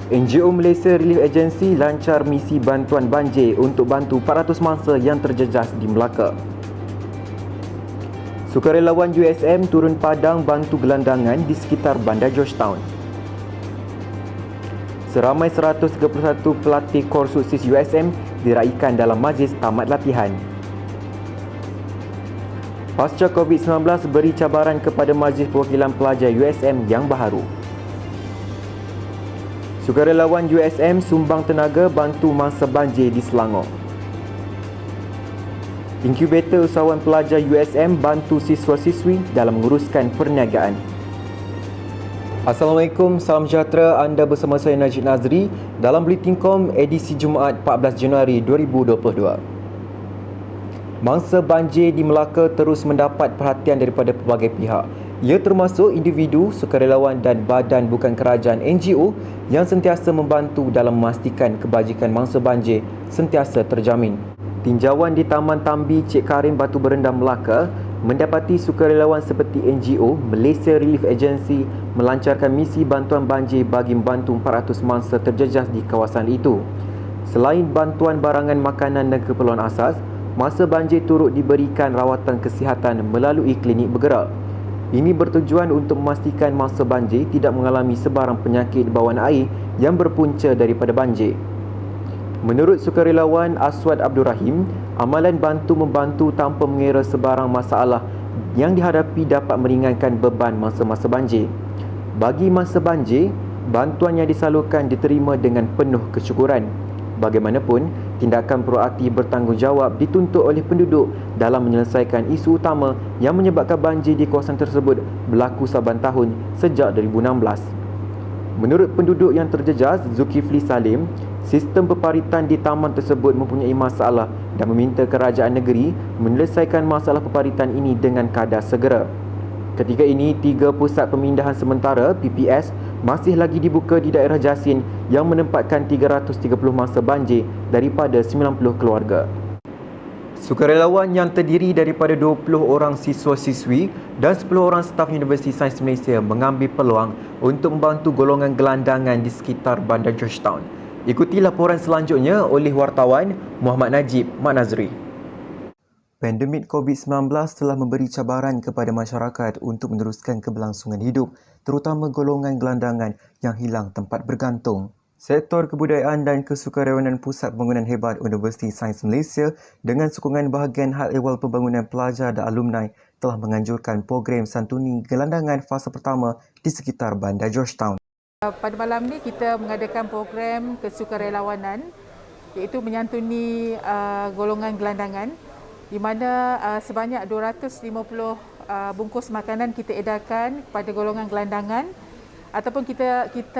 NGO Malaysia Relief Agency lancar misi bantuan banjir untuk bantu 400 mangsa yang terjejas di Melaka. Sukarelawan USM turun padang bantu gelandangan di sekitar Bandar Georgetown. Seramai 131 pelatih Korsusis USM diraikan dalam majlis tamat latihan. Pasca COVID-19 beri cabaran kepada Majlis Perwakilan Pelajar USM yang baharu. Sukarelawan USM sumbang tenaga bantu mangsa banjir di Selangor. Inkubator usahawan pelajar USM bantu siswa-siswi dalam menguruskan perniagaan. Assalamualaikum, salam sejahtera. Anda bersama saya Najib Nazri dalam Bulletin.com edisi Jumaat 14 Januari 2022. Mangsa banjir di Melaka terus mendapat perhatian daripada pelbagai pihak. Ia termasuk individu, sukarelawan dan badan bukan kerajaan NGO yang sentiasa membantu dalam memastikan kebajikan mangsa banjir sentiasa terjamin. Tinjauan di Taman Tambi Cik Karim Batu Berendam Melaka mendapati sukarelawan seperti NGO Malaysia Relief Agency melancarkan misi bantuan banjir bagi membantu 400 mangsa terjejas di kawasan itu. Selain bantuan barangan makanan dan keperluan asas, mangsa banjir turut diberikan rawatan kesihatan melalui klinik bergerak. Ini bertujuan untuk memastikan mangsa banjir tidak mengalami sebarang penyakit bawaan air yang berpunca daripada banjir. Menurut sukarelawan Aswad Abdul Rahim, amalan bantu-membantu tanpa mengira sebarang masalah yang dihadapi dapat meringankan beban masa-masa banjir. Bagi masa banjir, bantuan yang disalurkan diterima dengan penuh kesyukuran. Bagaimanapun, tindakan proaktif bertanggungjawab dituntut oleh penduduk dalam menyelesaikan isu utama yang menyebabkan banjir di kawasan tersebut berlaku saban tahun sejak 2016. Menurut penduduk yang terjejas, Zulkifli Salim, sistem peparitan di taman tersebut mempunyai masalah dan meminta kerajaan negeri menyelesaikan masalah peparitan ini dengan kadar segera. Ketika ini, 3 pusat pemindahan sementara PPS masih lagi dibuka di daerah Jasin yang menempatkan 330 mangsa banjir daripada 90 keluarga. Sukarelawan yang terdiri daripada 20 orang siswa-siswi dan 10 orang staf Universiti Sains Malaysia mengambil peluang untuk membantu golongan gelandangan di sekitar Bandar Georgetown. Ikuti laporan selanjutnya oleh wartawan Muhammad Najib Mak Nazri. Pandemik COVID-19 telah memberi cabaran kepada masyarakat untuk meneruskan keberlangsungan hidup, terutama golongan gelandangan yang hilang tempat bergantung. Sektor Kebudayaan dan Kesukarelawanan Pusat Pembangunan Hebat Universiti Sains Malaysia dengan sokongan bahagian hal ehwal pembangunan pelajar dan alumni telah menganjurkan program santuni gelandangan fasa pertama di sekitar Bandar Georgetown. Pada malam ni kita mengadakan program kesukarelawanan iaitu menyantuni golongan gelandangan di mana sebanyak 250 bungkus makanan kita edarkan kepada golongan gelandangan ataupun kita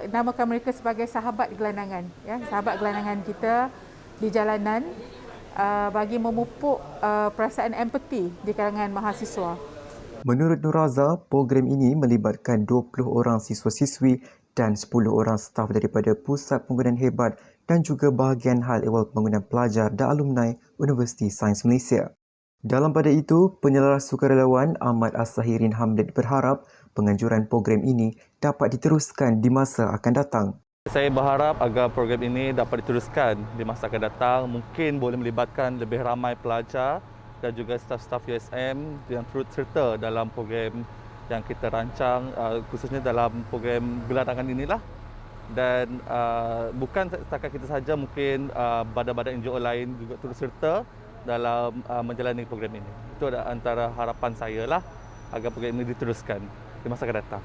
namakan mereka sebagai sahabat gelandangan, ya, sahabat gelandangan kita di jalanan bagi memupuk perasaan empati di kalangan mahasiswa. Menurut Nuraza, program ini melibatkan 20 orang siswa-siswi dan 10 orang staf daripada Pusat Pembangunan Hebat dan juga bahagian hal ehwal pembangunan pelajar dan alumni Universiti Sains Malaysia. Dalam pada itu, penyelaras sukarelawan Ahmad As-Sahirin Hamdad berharap penganjuran program ini dapat diteruskan di masa akan datang. Saya berharap agar program ini dapat diteruskan di masa akan datang. Mungkin boleh melibatkan lebih ramai pelajar dan juga staf-staf USM yang turut serta dalam program yang kita rancang, khususnya dalam program gelandangan inilah. Dan bukan setakat kita sahaja, mungkin badan-badan NGO lain juga turut serta dalam menjalani program ini. Itu adalah antara harapan saya lah agar program ini diteruskan di masa akan datang.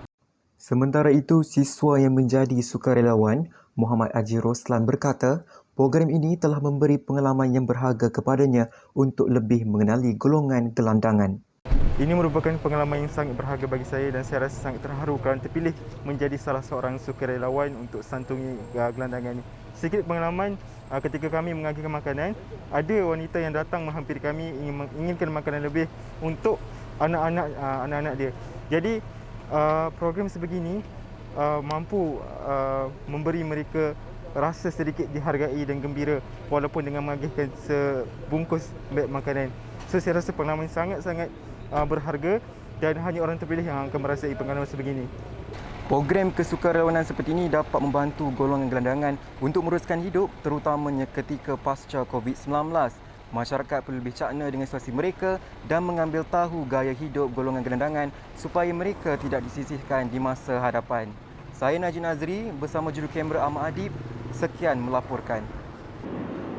Sementara itu, siswa yang menjadi sukarelawan Muhammad Haji Roslan berkata, program ini telah memberi pengalaman yang berharga kepadanya untuk lebih mengenali golongan gelandangan. Ini merupakan pengalaman yang sangat berharga bagi saya dan saya rasa sangat terharu kerana terpilih menjadi salah seorang sukarelawan untuk santuni gelandangan ini. Sedikit pengalaman ketika kami mengagikan makanan, ada wanita yang datang menghampiri kami inginkan makanan lebih untuk anak-anak dia. Jadi program sebegini mampu memberi mereka rasa sedikit dihargai dan gembira walaupun dengan mengagihkan sebungkus beg makanan. So saya rasa pengalaman sangat-sangat berharga dan hanya orang terpilih yang akan merasai pengalaman sebegini. Program kesukarelawanan seperti ini dapat membantu golongan gelandangan untuk merusakkan hidup terutamanya ketika pasca COVID-19. Masyarakat perlu lebih cakna dengan situasi mereka dan mengambil tahu gaya hidup golongan gelandangan supaya mereka tidak disisihkan di masa hadapan. Saya Najib Nazri bersama juru kamera Ahmad Adib. Sekian melaporkan.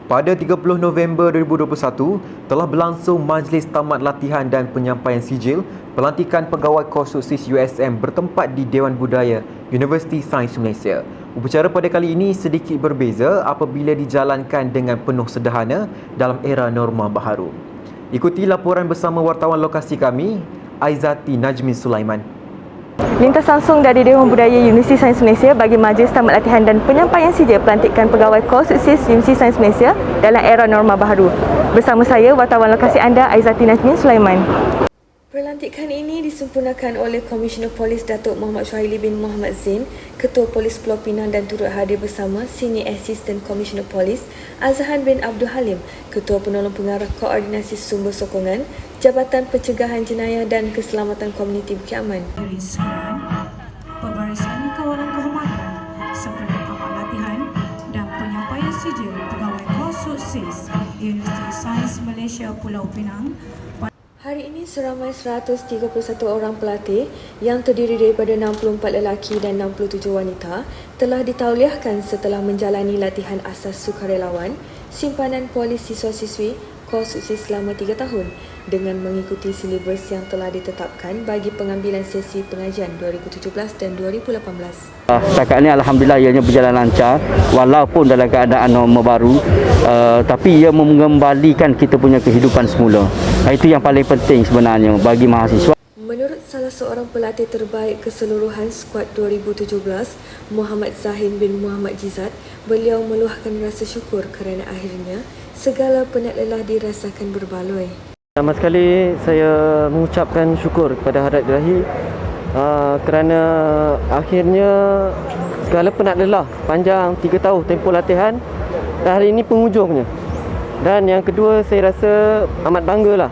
Pada 30 November 2021, telah berlangsung Majlis Tamat Latihan dan Penyampaian Sijil pelantikan pegawai kursus SIS USM bertempat di Dewan Budaya Universiti Sains Malaysia. Upacara pada kali ini sedikit berbeza apabila dijalankan dengan penuh sederhana dalam era norma baharu. Ikuti laporan bersama wartawan lokasi kami, Aizati Najmin Sulaiman. Lintas langsung dari Dewan Budaya Universiti Sains Malaysia bagi Majlis Tamat Latihan dan Penyampaian Sijil pelantikan pegawai kursus SIS Universiti Sains Malaysia dalam era norma baharu. Bersama saya, wartawan lokasi anda, Aizati Najmin Sulaiman. Pelantikan ini disempurnakan oleh Komisioner Polis Datuk Muhammad Syuhaili bin Muhammad Zain, Ketua Polis Pulau Pinang dan turut hadir bersama Senior Assistant Komisioner Polis Azhan bin Abdul Halim, Ketua Penolong Pengarah Koordinasi Sumber Sokongan, Jabatan Pencegahan Jenayah dan Keselamatan Komuniti Bukit Aman. Pembarisan kawalan kehormatan sempena tamat latihan dan penyampaian sijil pegawai kursus SIS Universiti Sains Malaysia Pulau Pinang. Hari ini seramai 131 orang pelatih yang terdiri daripada 64 lelaki dan 67 wanita telah ditauliahkan setelah menjalani latihan asas sukarelawan simpanan polis siswa-siswi kursus SIS selama 3 tahun dengan mengikuti silibus yang telah ditetapkan bagi pengambilan sesi pengajian 2017 dan 2018. Setakat ini Alhamdulillah ianya berjalan lancar walaupun dalam keadaan norma baru, tapi ia mengembalikan kita punya kehidupan semula. Itu yang paling penting sebenarnya bagi mahasiswa. Menurut salah seorang pelatih terbaik keseluruhan skuad 2017, Muhammad Zahin bin Muhammad Jizat, beliau meluahkan rasa syukur kerana akhirnya segala penat lelah dirasakan berbaloi. Pertama sekali saya mengucapkan syukur kepada Hadrat Ilahi kerana akhirnya segala penat lelah panjang 3 tahun tempoh latihan dan hari ini penghujungnya. Dan yang kedua, saya rasa amat banggalah.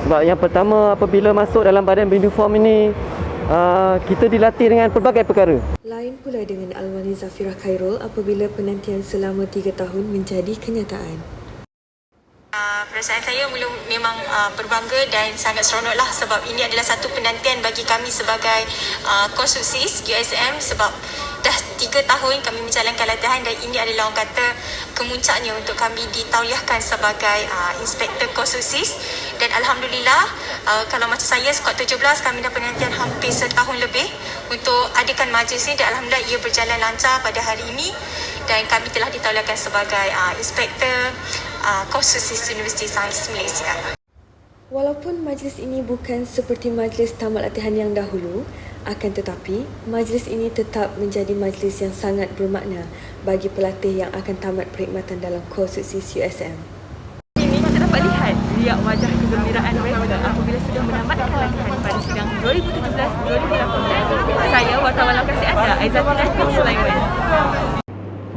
Sebab yang pertama, apabila masuk dalam badan beruniform ini, kita dilatih dengan pelbagai perkara. Lain pula dengan Alwani Zafirah Khairul apabila penantian selama 3 tahun menjadi kenyataan. Perasaan saya memang berbangga dan sangat seronoklah sebab ini adalah satu penantian bagi kami sebagai kursus SIS USM sebab dah 3 tahun kami menjalankan latihan dan ini adalah orang kata kemuncaknya untuk kami ditauliahkan sebagai inspektor kursus SIS dan Alhamdulillah kalau macam saya skuad 17 kami dah penantian hampir setahun lebih untuk adakan majlis ini dan Alhamdulillah ia berjalan lancar pada hari ini dan kami telah ditauliahkan sebagai inspektor kursus SIS Universiti Sains Malaysia. Walaupun majlis ini bukan seperti majlis tamat latihan yang dahulu, akan tetapi majlis ini tetap menjadi majlis yang sangat bermakna bagi pelatih yang akan tamat perkhidmatan dalam kursus SIS USM. Ini kita dapat lihat riak wajah kegembiraan mereka apabila sudah menamatkan latihan pada sidang 2017-2018. Saya wartawan lokasi anda, Aizati Najmin Sulaiman.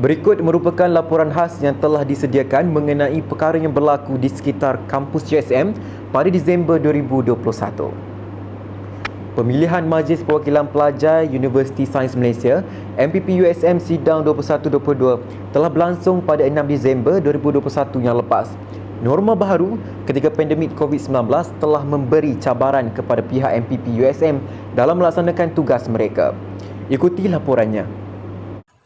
Berikut merupakan laporan khas yang telah disediakan mengenai perkara yang berlaku di sekitar kampus USM pada Disember 2021. Pemilihan Majlis Perwakilan Pelajar Universiti Sains Malaysia MPP USM Sidang 21-22 telah berlangsung pada 6 Disember 2021 yang lepas. Norma baharu ketika pandemik COVID-19 telah memberi cabaran kepada pihak MPP USM dalam melaksanakan tugas mereka. Ikuti laporannya.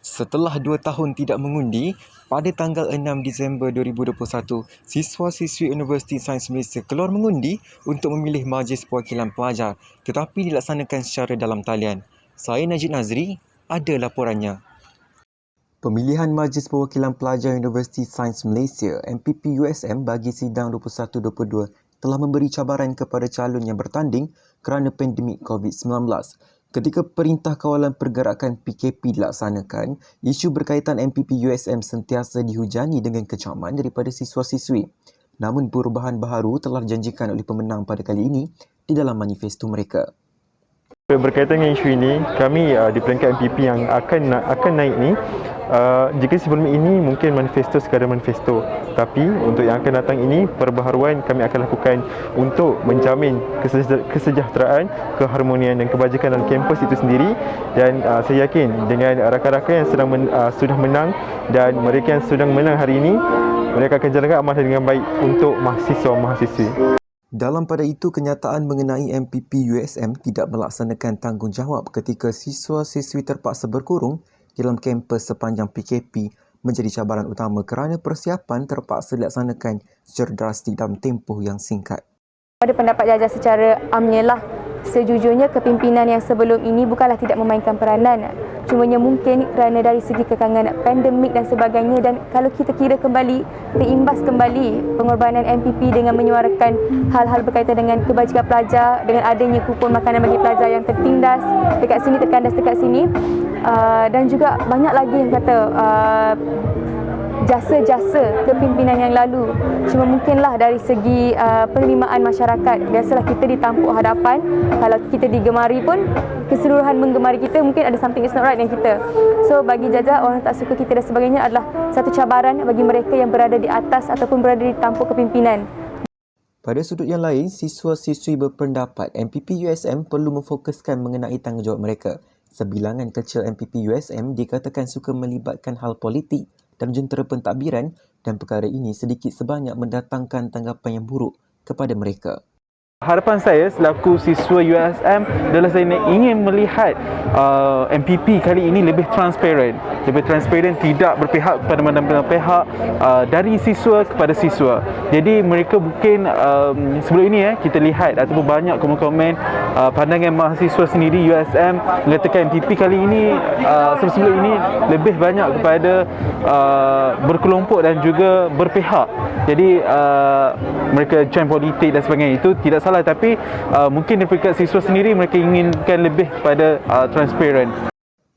Setelah 2 tahun tidak mengundi, pada tanggal 6 Disember 2021, siswa-siswi Universiti Sains Malaysia keluar mengundi untuk memilih Majlis Perwakilan Pelajar tetapi dilaksanakan secara dalam talian. Saya Najib Nazri, ada laporannya. Pemilihan Majlis Perwakilan Pelajar Universiti Sains Malaysia MPP USM bagi sidang 21-22 telah memberi cabaran kepada calon yang bertanding kerana pandemik COVID-19. Ketika Perintah Kawalan Pergerakan PKP dilaksanakan, isu berkaitan MPP USM sentiasa dihujani dengan kecaman daripada siswa-siswi. Namun perubahan baharu telah dijanjikan oleh pemenang pada kali ini di dalam manifesto mereka. Berkaitan dengan isu ini, kami di peringkat MPP yang akan naik ni, jika sebelum ini mungkin manifesto sekadar manifesto, tapi untuk yang akan datang ini perbaharuan kami akan lakukan untuk menjamin kesejahteraan, keharmonian dan kebajikan dalam kampus itu sendiri. Dan saya yakin dengan rakan-rakan yang sudah menang dan mereka yang sedang menang hari ini, mereka akan jalankan amanah dengan baik untuk mahasiswa-mahasiswi. Dalam pada itu, kenyataan mengenai MPP USM tidak melaksanakan tanggungjawab ketika siswa-siswi terpaksa berkurung dalam kampus sepanjang PKP menjadi cabaran utama kerana persiapan terpaksa dilaksanakan secara drastik dalam tempoh yang singkat. Pada pendapat Jaja secara amnya, sejujurnya kepimpinan yang sebelum ini bukanlah tidak memainkan peranan. Cumanya mungkin kerana dari segi kekangan pandemik dan sebagainya, dan kalau kita kira kembali, terimbas kembali pengorbanan MPP dengan menyuarakan hal-hal berkaitan dengan kebajikan pelajar, dengan adanya kupon makanan bagi pelajar yang tertindas dekat sini, terkandas dekat sini, dan juga banyak lagi yang kata jasa-jasa kepimpinan yang lalu. Cuma mungkinlah dari segi penerimaan masyarakat, biasalah kita ditampuk hadapan, kalau kita digemari pun keseluruhan menggemari kita, mungkin ada something is not right dengan kita. So bagi Jaja, orang tak suka kita dan sebagainya adalah satu cabaran bagi mereka yang berada di atas ataupun berada di tampuk kepimpinan. Pada sudut yang lain, siswa-siswi berpendapat MPP USM perlu memfokuskan mengenai tanggungjawab mereka. Sebilangan kecil MPP USM dikatakan suka melibatkan hal politik dan jentera pentadbiran, dan perkara ini sedikit sebanyak mendatangkan tanggapan yang buruk kepada mereka. Harapan saya selaku siswa USM adalah saya ingin melihat MPP kali ini lebih transparan, tidak berpihak kepada mana-mana pihak, dari siswa kepada siswa. Jadi mereka mungkin sebelum ini kita lihat ataupun banyak komen-komen pandangan mahasiswa sendiri USM mengatakan MPP kali ini sebelum ini lebih banyak kepada berkelompok dan juga berpihak. Jadi mereka join politik dan sebagainya, itu tidak salah, tapi mungkin daripada siswa sendiri mereka inginkan lebih pada transparan.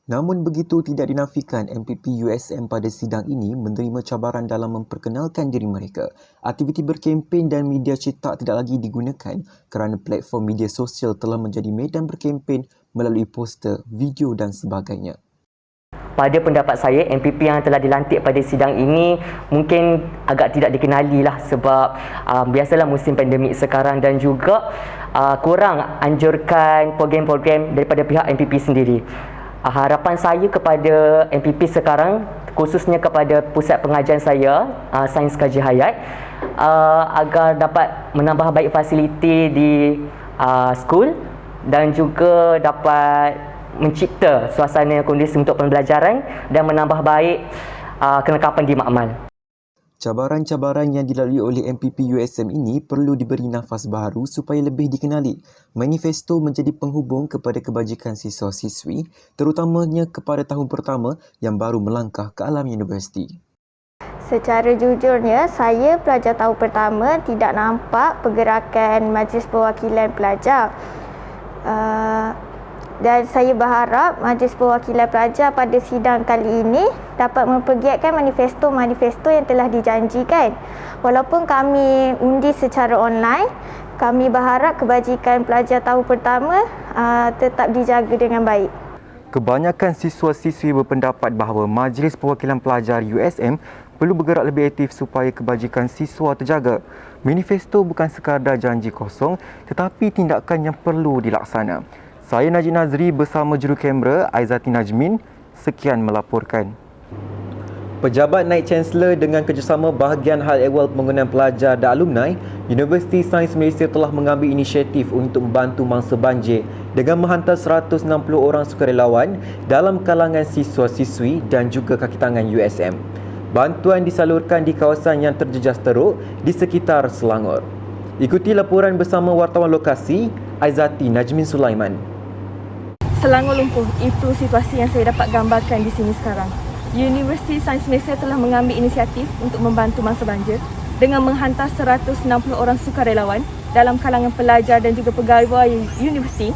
Namun begitu, tidak dinafikan MPP USM pada sidang ini menerima cabaran dalam memperkenalkan diri mereka. Aktiviti berkempen dan media cetak tidak lagi digunakan kerana platform media sosial telah menjadi medan berkempen melalui poster, video dan sebagainya. Pada pendapat saya, MPP yang telah dilantik pada sidang ini mungkin agak tidak dikenali lah, sebab biasalah musim pandemik sekarang dan juga kurang anjurkan program-program daripada pihak MPP sendiri. Harapan saya kepada MPP sekarang, khususnya kepada pusat pengajian saya, Sains Kaji Hayat, agar dapat menambah baik fasiliti di skul dan juga dapat mencipta suasana kondisi untuk pembelajaran dan menambah baik kelengkapan di makmal. Cabaran-cabaran yang dilalui oleh MPP USM ini perlu diberi nafas baharu supaya lebih dikenali. Manifesto menjadi penghubung kepada kebajikan siswa-siswi, terutamanya kepada tahun pertama yang baru melangkah ke alam universiti. Secara jujurnya, saya pelajar tahun pertama tidak nampak pergerakan Majlis Perwakilan Pelajar. Dan saya berharap Majlis Perwakilan Pelajar pada sidang kali ini dapat mempergiatkan manifesto-manifesto yang telah dijanjikan. Walaupun kami undi secara online, kami berharap kebajikan pelajar tahun pertama tetap dijaga dengan baik. Kebanyakan siswa-siswi berpendapat bahawa Majlis Perwakilan Pelajar USM perlu bergerak lebih aktif supaya kebajikan siswa terjaga. Manifesto bukan sekadar janji kosong, tetapi tindakan yang perlu dilaksana. Saya Najib Nazri bersama juru kamera Aizati Najmin. Sekian melaporkan. Pejabat Naib Chancellor dengan kerjasama Bahagian Hal Ehwal Pembangunan Pelajar dan Alumni, Universiti Sains Malaysia telah mengambil inisiatif untuk membantu mangsa banjir dengan menghantar 160 orang sukarelawan dalam kalangan siswa-siswi dan juga kaki tangan USM. Bantuan disalurkan di kawasan yang terjejas teruk di sekitar Selangor. Ikuti laporan bersama wartawan lokasi Aizati Najmin Sulaiman. Selangor lumpuh, itu situasi yang saya dapat gambarkan di sini sekarang. Universiti Sains Malaysia telah mengambil inisiatif untuk membantu mangsa banjir dengan menghantar 160 orang sukarelawan dalam kalangan pelajar dan juga pegawai universiti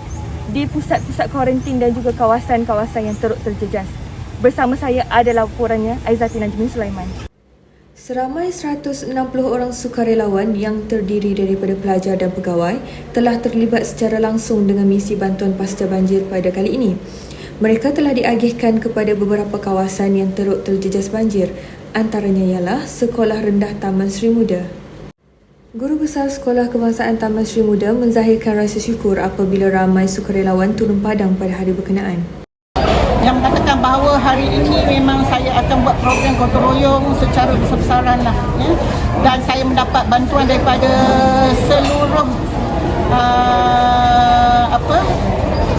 di pusat-pusat kuarantin dan juga kawasan-kawasan yang teruk terjejas. Bersama saya ada laporannya Aizati Najmin Sulaiman. Seramai 160 orang sukarelawan yang terdiri daripada pelajar dan pegawai telah terlibat secara langsung dengan misi bantuan pasca banjir pada kali ini. Mereka telah diagihkan kepada beberapa kawasan yang teruk terjejas banjir, antaranya ialah Sekolah Rendah Taman Sri Muda. Guru Besar Sekolah Kebangsaan Taman Sri Muda menzahirkan rasa syukur apabila ramai sukarelawan turun padang pada hari berkenaan. Yang mengatakan bahawa hari ini memang saya akan buat program gotong royong secara besar-besaran lah, ya. Dan saya mendapat bantuan daripada seluruh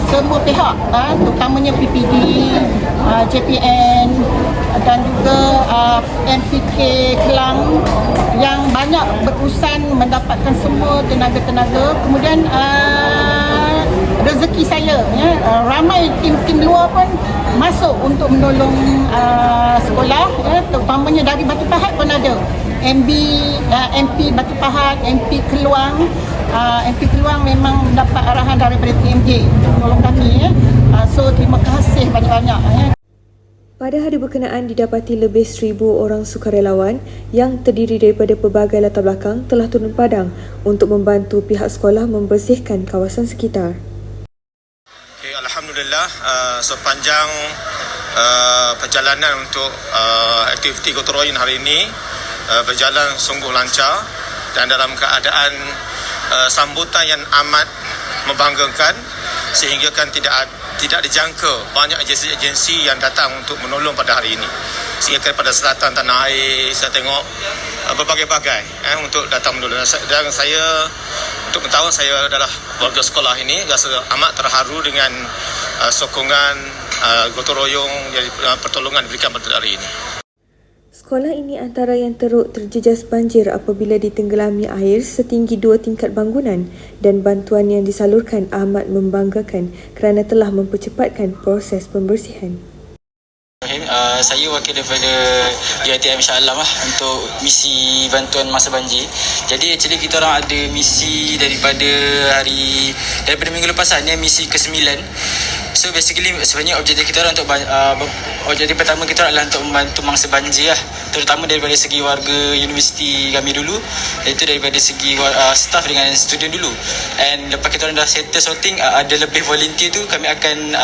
semua pihak, terutamanya PPD, JPN dan juga MPK Kelang yang banyak berurusan mendapatkan semua tenaga-tenaga. Kemudian rezeki saya, ya, ramai tim-tim luar pun masuk untuk menolong sekolah, ya, terutamanya dari Batu Pahat pun ada. MP Batu Pahat, MP Keluang. MP Keluang memang mendapat arahan daripada PMJ untuk menolong kami, ya. So terima kasih banyak-banyak, ya. Pada hari berkenaan didapati lebih 1,000 orang sukarelawan yang terdiri daripada pelbagai latar belakang telah turun padang untuk membantu pihak sekolah membersihkan kawasan sekitar. Alhamdulillah, sepanjang perjalanan untuk aktiviti gotong royong hari ini berjalan sungguh lancar dan dalam keadaan sambutan yang amat membanggakan, sehingga kan tidak dijangka banyak agensi-agensi yang datang untuk menolong pada hari ini. Sehingga pada selatan tanah air saya tengok berbagai-bagai untuk datang menolong. Dan saya untuk pengetahuan, saya adalah warga sekolah ini, rasa amat terharu dengan sokongan gotong royong yang pertolongan diberikan pada hari ini. Sekolah ini antara yang teruk terjejas banjir apabila ditenggelami air setinggi 2 tingkat bangunan, dan bantuan yang disalurkan amat membanggakan kerana telah mempercepatkan proses pembersihan. Saya wakil daripada UiTM Shah Alam untuk misi bantuan masa banjir. Jadi actually kita orang ada misi daripada minggu lepas ni, misi ke-9. So basically sebenarnya objektif kita orang untuk objektif pertama kita adalah untuk membantu mangsa banjir lah, terutama daripada segi warga universiti kami dulu, iaitu daripada segi staff dengan student dulu. And lepas kita orang dah settle sorting, ada lebih volunteer tu kami akan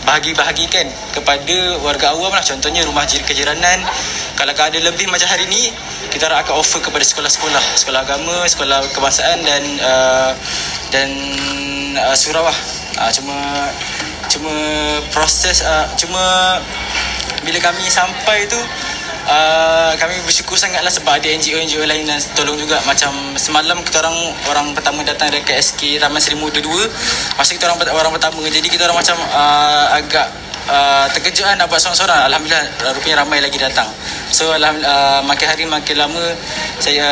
bahagi-bahagikan kepada warga awam lah. Contohnya rumah kejiranan. Kalau ada lebih macam hari ni, kita akan offer kepada sekolah-sekolah, sekolah agama, sekolah kebangsaan dan surau lah. Cuma proses bila kami sampai tu kami bersyukur sangatlah sebab ada NGO lain yang tolong juga. Macam semalam kita orang pertama datang dari KSK Taman Sri Muda 2. Masa kita orang pertama, jadi kita orang macam agak terkejut nak buat seorang-seorang. Alhamdulillah rupanya ramai lagi datang. So makin hari makin lama saya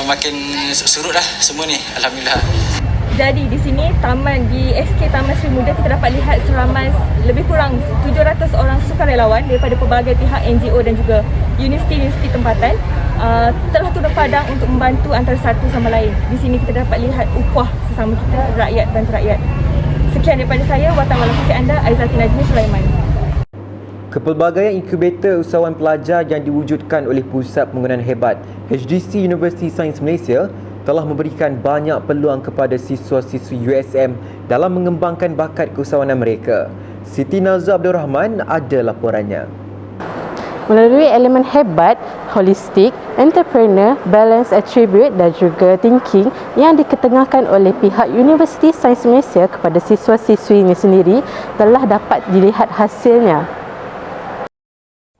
makin surut lah semua ni, alhamdulillah. Jadi di sini di SK Taman Sri Muda kita dapat lihat seramai lebih kurang 700 orang sukarelawan daripada pelbagai pihak NGO dan juga universiti-universiti tempatan telah turun padang untuk membantu antara satu sama lain. Di sini kita dapat lihat upah sesama kita, rakyat bantu rakyat. Sekian daripada saya, wartawan lokasi anda Aizati Najmi Sulaiman. Kepelbagaian inkubator usahawan pelajar yang diwujudkan oleh Pusat Pembangunan Hebat HDC Universiti Sains Malaysia telah memberikan banyak peluang kepada siswa-siswi USM dalam mengembangkan bakat keusahawanan mereka. Siti Nazwa Abdul Rahman ada laporannya. Melalui elemen hebat, holistik, entrepreneur, balance attribute dan juga thinking yang diketengahkan oleh pihak Universiti Sains Malaysia kepada siswa-siswinya sendiri telah dapat dilihat hasilnya.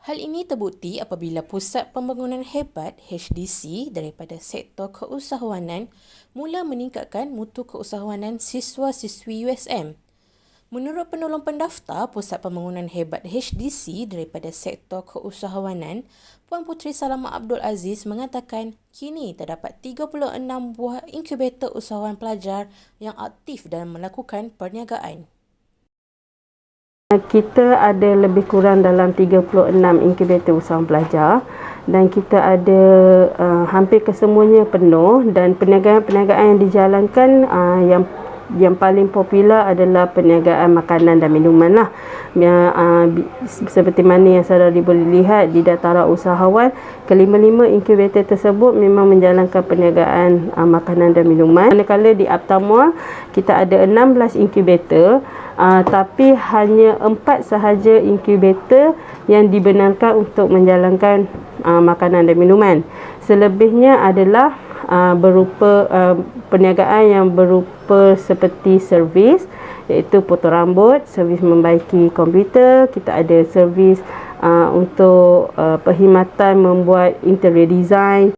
Hal ini terbukti apabila Pusat Pembangunan Hebat HDC daripada sektor keusahawanan mula meningkatkan mutu keusahawanan siswa-siswi USM. Menurut penolong pendaftar Pusat Pembangunan Hebat HDC daripada sektor keusahawanan, Puan Puteri Salama Abdul Aziz mengatakan kini terdapat 36 buah inkubator usahawan pelajar yang aktif dalam melakukan perniagaan. Kita ada lebih kurang dalam 36 inkubator usahawan pelajar dan kita ada hampir kesemuanya penuh, dan perniagaan-perniagaan yang dijalankan yang yang paling popular adalah perniagaan makanan dan minuman lah. Seperti mana yang saudara boleh lihat di dataran usahawan, kelima-lima inkubator tersebut memang menjalankan perniagaan makanan dan minuman. Manakala di Aptamor kita ada 16 inkubator, tapi hanya 4 sahaja inkubator yang dibenarkan untuk menjalankan makanan dan minuman. Selebihnya adalah berupa perniagaan yang berupa seperti servis, iaitu potong rambut, servis membaiki komputer, kita ada servis untuk perkhidmatan membuat interior design.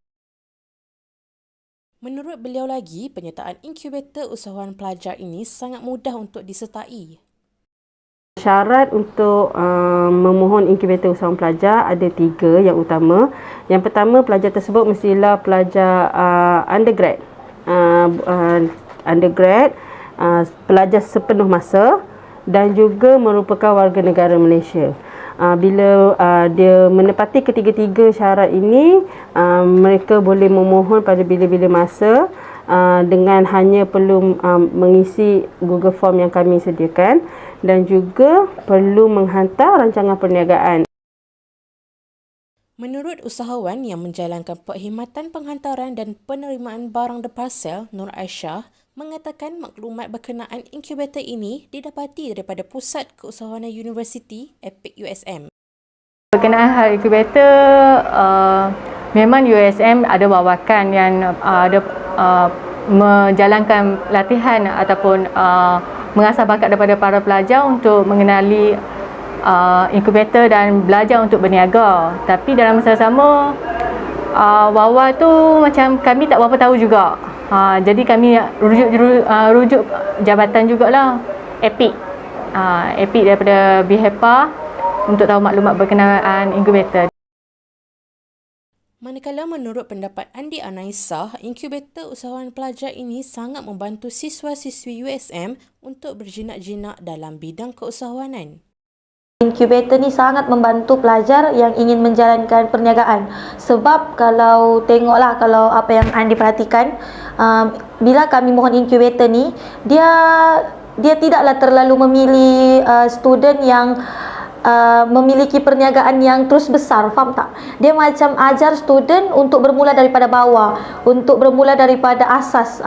Menurut beliau lagi, penyertaan inkubator usahawan pelajar ini sangat mudah untuk disertai. Syarat untuk memohon inkubator usahawan pelajar ada 3 yang utama. Yang pertama, pelajar tersebut mestilah pelajar undergrad, pelajar sepenuh masa dan juga merupakan warga negara Malaysia. Bila dia menepati ketiga-tiga syarat ini, mereka boleh memohon pada bila-bila masa dengan hanya perlu mengisi Google Form yang kami sediakan dan juga perlu menghantar rancangan perniagaan. Menurut usahawan yang menjalankan perkhidmatan penghantaran dan penerimaan barang deparsel, Nur Aisyah, mengatakan maklumat berkenaan inkubator ini didapati daripada Pusat Keusahawanan Universiti EPIK USM. Berkenaan hal inkubator, memang USM ada bawakan yang ada menjalankan latihan ataupun mengasah bakat daripada para pelajar untuk mengenali inkubator dan belajar untuk berniaga. Tapi dalam masa sama, Wawa tu macam kami tak berapa tahu juga. Jadi kami rujuk jabatan jugalah, EPIK. EPIK daripada BHEPA untuk tahu maklumat berkenaan inkubator. Manakala menurut pendapat Andi Anaisah, inkubator usahawan pelajar ini sangat membantu siswa-siswi USM untuk berjinak-jinak dalam bidang keusahawanan. Inkubator ni sangat membantu pelajar yang ingin menjalankan perniagaan. Sebab kalau tengoklah, kalau apa yang Andi perhatikan, bila kami mohon inkubator ni, dia tidaklah terlalu memilih student yang memiliki perniagaan yang terus besar, faham tak? Dia macam ajar student untuk bermula daripada bawah, untuk bermula daripada asas.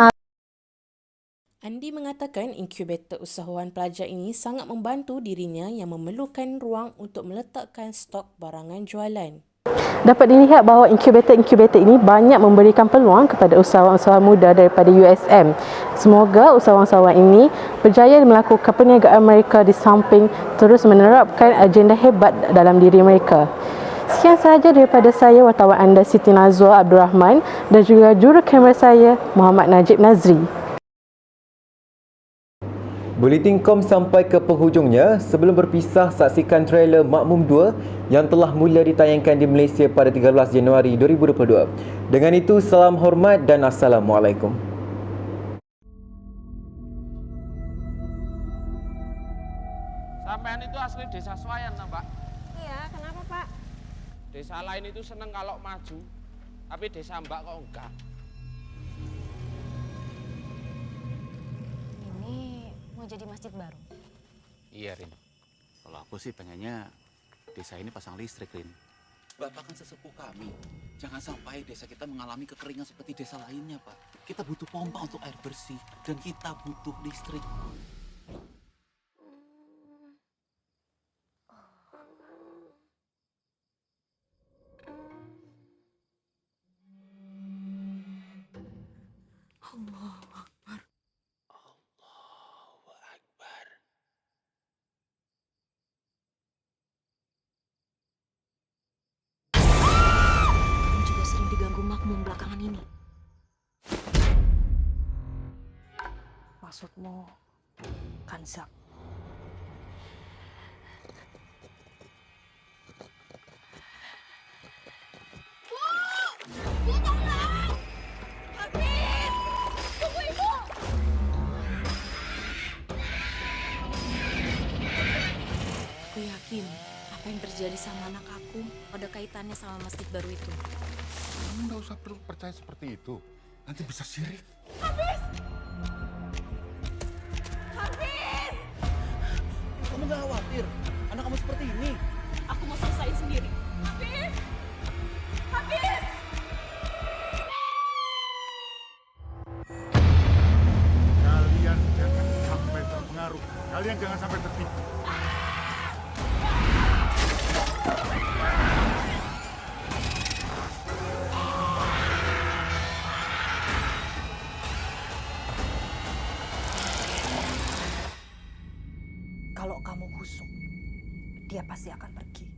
Andi mengatakan inkubator usahawan pelajar ini sangat membantu dirinya yang memerlukan ruang untuk meletakkan stok barangan jualan. Dapat dilihat bahawa inkubator-inkubator ini banyak memberikan peluang kepada usahawan-usahawan muda daripada USM. Semoga usahawan-usahawan ini berjaya melakukan perniagaan mereka di samping terus menerapkan agenda hebat dalam diri mereka. Sekian sahaja daripada saya, wartawan anda Siti Nazwa Abdul Rahman dan juga juru kamera saya Muhammad Najib Nazri. Buletin Kom sampai ke penghujungnya. Sebelum berpisah, saksikan trailer Makmum 2 yang telah mula ditayangkan di Malaysia pada 13 Januari 2022. Dengan itu, salam hormat dan Assalamualaikum. Sampean itu asli desa Swayan, Pak? Iya, kenapa Pak? Desa lain itu seneng kalau maju, tapi desa Mbak kok enggak. Mau jadi masjid baru? Iya, Rin. Kalau aku sih pengennya desa ini pasang listrik, Rin. Bapak kan sesepuh kami. Jangan sampai desa kita mengalami kekeringan seperti desa lainnya, Pak. Kita butuh pompa untuk air bersih dan kita butuh listrik. Belakangan ini. Maksudmu Kanzak? Bu, tolong! Hafiz! Tunggu Ibu! Aku yakin apa yang terjadi sama anak aku ada kaitannya sama masjid baru itu. Kamu nggak usah perlu percaya seperti itu. Nanti bisa syirik. Hafiz! Kamu nggak khawatir anak kamu seperti ini? Aku mau selesaiin sendiri. Hafiz! Hafiz! Kalian jangan sampai terpengaruh. Kalian jangan sampai tertipu. Kalau kamu husuk, dia pasti akan pergi.